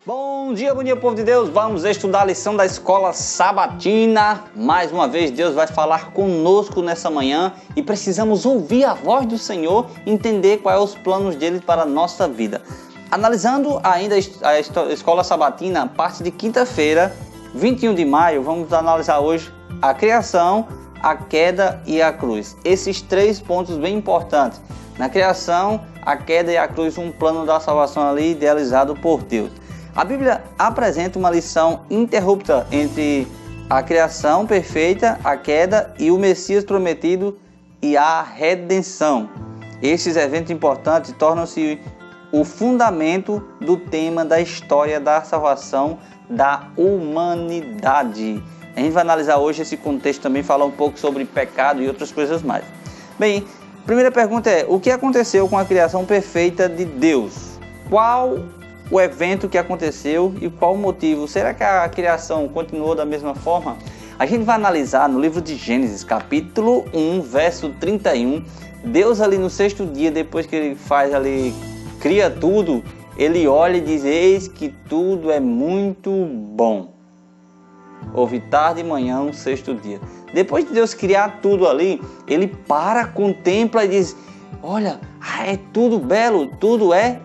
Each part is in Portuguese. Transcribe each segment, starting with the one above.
Bom dia, povo de Deus. Vamos estudar a lição da escola sabatina. Mais uma vez, Deus vai falar conosco nessa manhã e precisamos ouvir a voz do Senhor e entender quais são os planos dele para a nossa vida. Analisando ainda a escola sabatina, parte de quinta-feira, 21 de maio, vamos analisar hoje a criação, a queda e a cruz. Esses três pontos bem importantes. Na criação, a queda e a cruz, um plano da salvação ali idealizado por Deus. A Bíblia apresenta uma lição ininterrupta entre a criação perfeita, a queda e o Messias prometido e a redenção. Esses eventos importantes tornam-se o fundamento do tema da história da salvação da humanidade. A gente vai analisar hoje esse contexto também, falar um pouco sobre pecado e outras coisas mais. Bem, a primeira pergunta é: o que aconteceu com a criação perfeita de Deus? Qual o evento que aconteceu e qual o motivo? Será que a criação continuou da mesma forma? A gente vai analisar no livro de Gênesis, capítulo 1, verso 31. Deus ali no sexto dia, depois que ele cria tudo, ele olha e diz: eis que tudo é muito bom. Houve tarde e manhã, o sexto dia. Depois de Deus criar tudo ali, ele contempla e diz: olha, é tudo belo,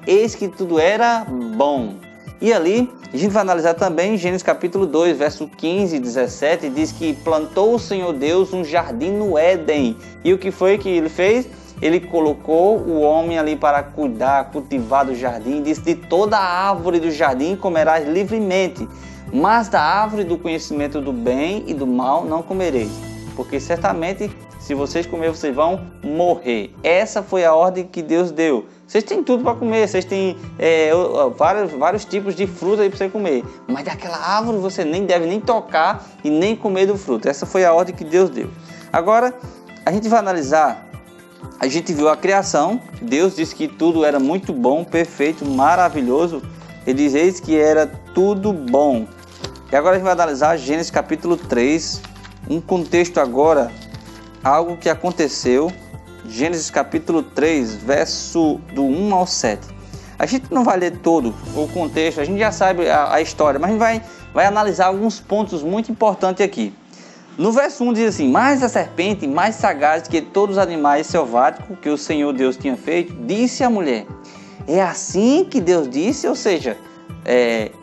eis que tudo era bom. E ali, a gente vai analisar também Gênesis capítulo 2, verso 15 e 17, diz que plantou o Senhor Deus um jardim no Éden. E o que foi que ele fez? Ele colocou o homem ali para cuidar, cultivar do jardim. Diz: de toda a árvore do jardim comerás livremente, mas da árvore do conhecimento do bem e do mal não comereis, porque certamente se vocês comerem, vocês vão morrer. Essa foi a ordem que Deus deu. Vocês têm tudo para comer, vocês têm vários tipos de fruta aí para você comer, mas daquela árvore você nem deve nem tocar e nem comer do fruto. Essa foi a ordem que Deus deu. Agora, a gente vai analisar. A gente viu a criação. Deus disse que tudo era muito bom, perfeito, maravilhoso. Ele diz: eis que era tudo bom. E agora a gente vai analisar Gênesis capítulo 3, um contexto agora, algo que aconteceu. Gênesis capítulo 3, verso do 1 ao 7. A gente não vai ler todo o contexto, a gente já sabe a história, mas a gente vai analisar alguns pontos muito importantes aqui. No verso 1 diz assim: mas a serpente, mais sagaz que todos os animais selváticos que o Senhor Deus tinha feito, disse à mulher: é assim que Deus disse? Ou seja,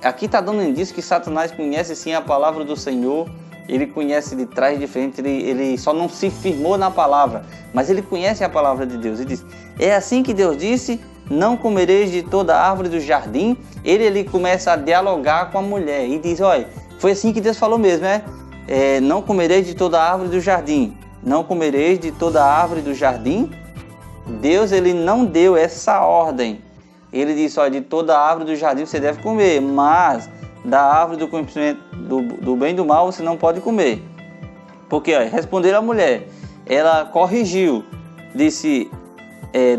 aqui está dando um indício que Satanás conhece sim a palavra do Senhor. Ele conhece de trás e de frente, ele só não se firmou na palavra, mas ele conhece a palavra de Deus. Ele diz: é assim que Deus disse, não comereis de toda a árvore do jardim. Ele começa a dialogar com a mulher e diz: olha, foi assim que Deus falou mesmo, não comereis de toda a árvore do jardim. Não comereis de toda a árvore do jardim. Deus, ele não deu essa ordem. Ele disse: olha, de toda a árvore do jardim você deve comer, mas da árvore do conhecimento do bem e do mal você não pode comer. Porque responderam a mulher, ela corrigiu, disse: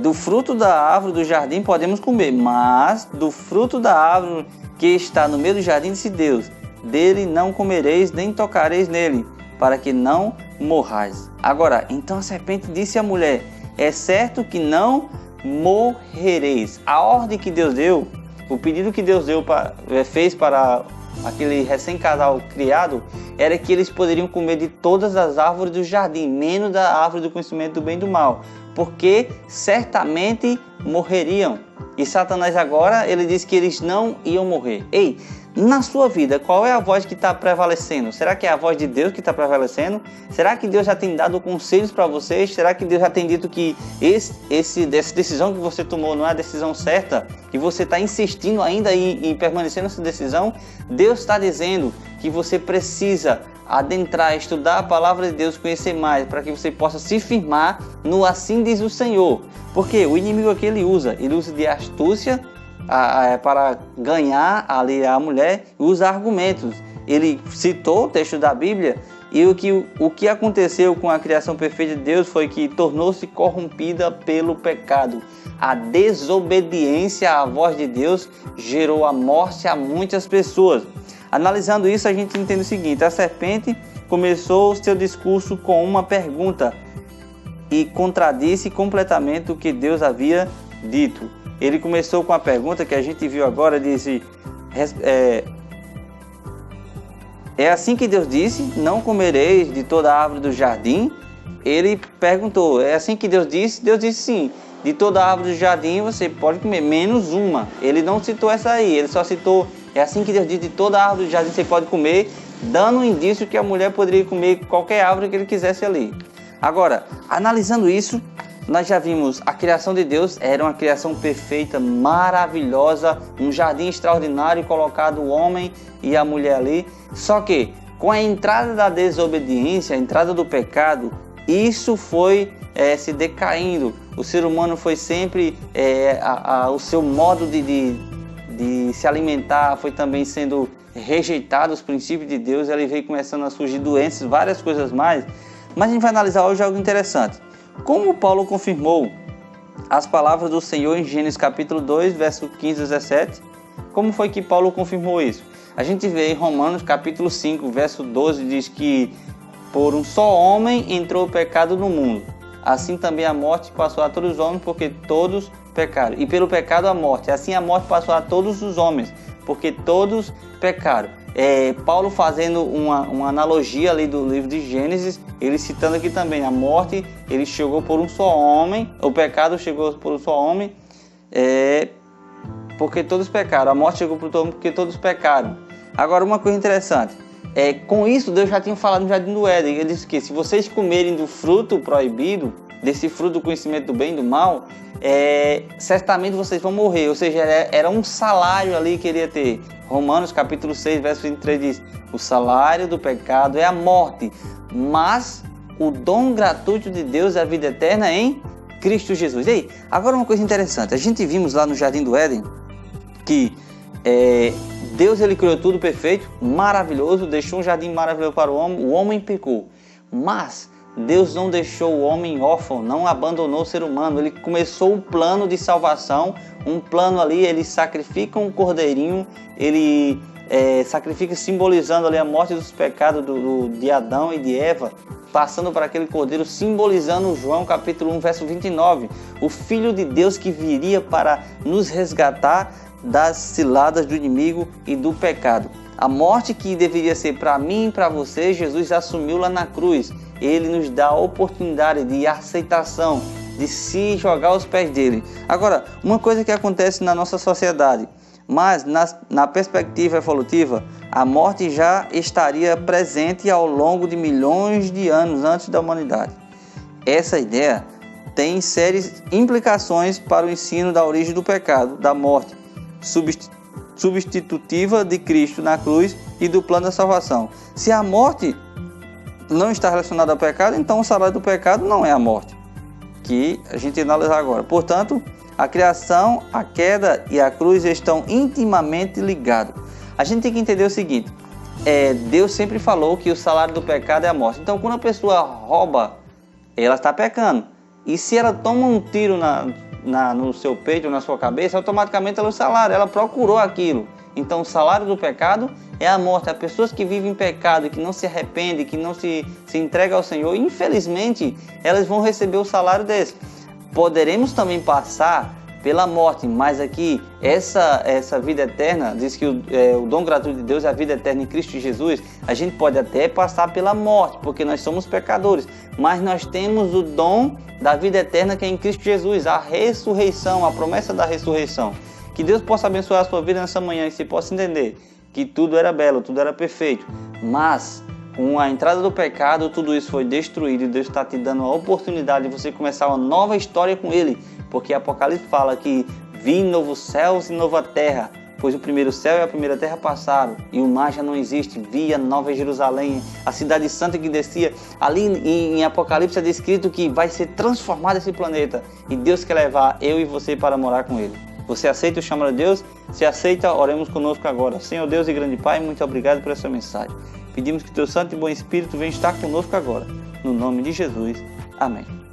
do fruto da árvore do jardim podemos comer, mas do fruto da árvore que está no meio do jardim, disse Deus: dele não comereis nem tocareis nele, para que não morrais. Agora, então a serpente disse à mulher: é certo que não morrereis. A ordem que Deus deu, o pedido que Deus fez para aquele recém-casal criado, era que eles poderiam comer de todas as árvores do jardim, menos da árvore do conhecimento do bem e do mal, porque certamente morreriam. E Satanás agora, ele disse que eles não iam morrer. Ei, na sua vida, qual é a voz que está prevalecendo? Será que é a voz de Deus que está prevalecendo? Será que Deus já tem dado conselhos para vocês? Será que Deus já tem dito que essa decisão que você tomou não é a decisão certa? E você está insistindo ainda em permanecer nessa decisão? Deus está dizendo que você precisa adentrar, estudar a palavra de Deus, conhecer mais, para que você possa se firmar no assim diz o Senhor. Porque o inimigo aqui ele usa de astúcia para ganhar ali a mulher, usa argumentos. Ele citou o texto da Bíblia e o que aconteceu com a criação perfeita de Deus foi que tornou-se corrompida pelo pecado. A desobediência à voz de Deus gerou a morte a muitas pessoas. Analisando isso, a gente entende o seguinte: a serpente começou o seu discurso com uma pergunta e contradisse completamente o que Deus havia dito. Ele começou com a pergunta que a gente viu agora, disse: É assim que Deus disse, não comereis de toda a árvore do jardim. Ele perguntou, é assim que Deus disse? Deus disse sim, de toda a árvore do jardim você pode comer, menos uma. Ele não citou essa aí, ele só citou, é assim que Deus disse, de toda a árvore do jardim você pode comer, dando um indício que a mulher poderia comer qualquer árvore que ele quisesse ali. Agora, analisando isso, nós já vimos a criação de Deus, era uma criação perfeita, maravilhosa, um jardim extraordinário, colocado o homem e a mulher ali. Só que com a entrada da desobediência, a entrada do pecado, isso foi se decaindo. O ser humano foi sempre, o seu modo de se alimentar foi também sendo rejeitado, os princípios de Deus, ele veio começando a surgir doenças, várias coisas mais. Mas a gente vai analisar hoje algo interessante. Como Paulo confirmou as palavras do Senhor em Gênesis capítulo 2, verso 15 a 17, como foi que Paulo confirmou isso? A gente vê em Romanos capítulo 5, verso 12, diz que por um só homem entrou o pecado no mundo. Assim também a morte passou a todos os homens, porque todos pecaram. E pelo pecado a morte. Assim a morte passou a todos os homens, porque todos pecaram. Paulo fazendo uma analogia ali do livro de Gênesis, ele citando aqui também a morte, ele chegou por um só homem, o pecado chegou por um só homem, porque todos pecaram, a morte chegou por todo mundo porque todos pecaram. Agora uma coisa interessante, com isso Deus já tinha falado no Jardim do Éden, ele disse que se vocês comerem do fruto proibido, desse fruto do conhecimento do bem e do mal, certamente vocês vão morrer, ou seja, era um salário ali que ele ia ter. Romanos capítulo 6, verso 23 diz, o salário do pecado é a morte, mas o dom gratuito de Deus é a vida eterna em Cristo Jesus. E aí, agora uma coisa interessante, a gente vimos lá no Jardim do Éden que Deus ele criou tudo perfeito, maravilhoso, deixou um jardim maravilhoso para o homem pecou, mas Deus não deixou o homem órfão, não abandonou o ser humano, ele começou um plano de salvação, um plano ali, ele sacrifica um cordeirinho, ele sacrifica simbolizando ali a morte dos pecados de Adão e de Eva, passando para aquele cordeiro, simbolizando João capítulo 1, verso 29, o Filho de Deus que viria para nos resgatar das ciladas do inimigo e do pecado. A morte que deveria ser para mim e para você, Jesus assumiu lá na cruz. Ele nos dá a oportunidade de aceitação, de se jogar aos pés dele. Agora, uma coisa que acontece na nossa sociedade, mas na perspectiva evolutiva, a morte já estaria presente ao longo de milhões de anos antes da humanidade. Essa ideia tem sérias implicações para o ensino da origem do pecado, da morte substitutiva de Cristo na cruz e do plano da salvação. Se a morte não está relacionada ao pecado, então o salário do pecado não é a morte, que a gente analisa agora. Portanto, a criação, a queda e a cruz estão intimamente ligados. A gente tem que entender o seguinte, Deus sempre falou que o salário do pecado é a morte. Então, quando a pessoa rouba, ela está pecando. E se ela toma um tiro no seu peito ou na sua cabeça, automaticamente ela é o salário, ela procurou aquilo. Então o salário do pecado é a morte. As pessoas que vivem em pecado, que não se arrependem, que não se entregam ao Senhor, infelizmente elas vão receber o salário desse. Poderemos também passar pela morte, mas aqui essa vida eterna, diz que o dom gratuito de Deus é a vida eterna em Cristo Jesus. A gente pode até passar pela morte, porque nós somos pecadores, mas nós temos o dom da vida eterna que é em Cristo Jesus, a ressurreição, a promessa da ressurreição. Que Deus possa abençoar a sua vida nessa manhã e você possa entender que tudo era belo, tudo era perfeito, mas com a entrada do pecado, tudo isso foi destruído e Deus está te dando a oportunidade de você começar uma nova história com Ele, porque Apocalipse fala que vi novos céus e nova terra, pois o primeiro céu e a primeira terra passaram e o mar já não existe. Vi a nova Jerusalém, a cidade santa que descia. Ali em Apocalipse é descrito que vai ser transformado esse planeta e Deus quer levar eu e você para morar com Ele. Você aceita o chamado de Deus? Se aceita, oremos conosco agora. Senhor Deus e grande Pai, muito obrigado por essa mensagem. Pedimos que Teu Santo e Bom Espírito venha estar conosco agora. No nome de Jesus. Amém.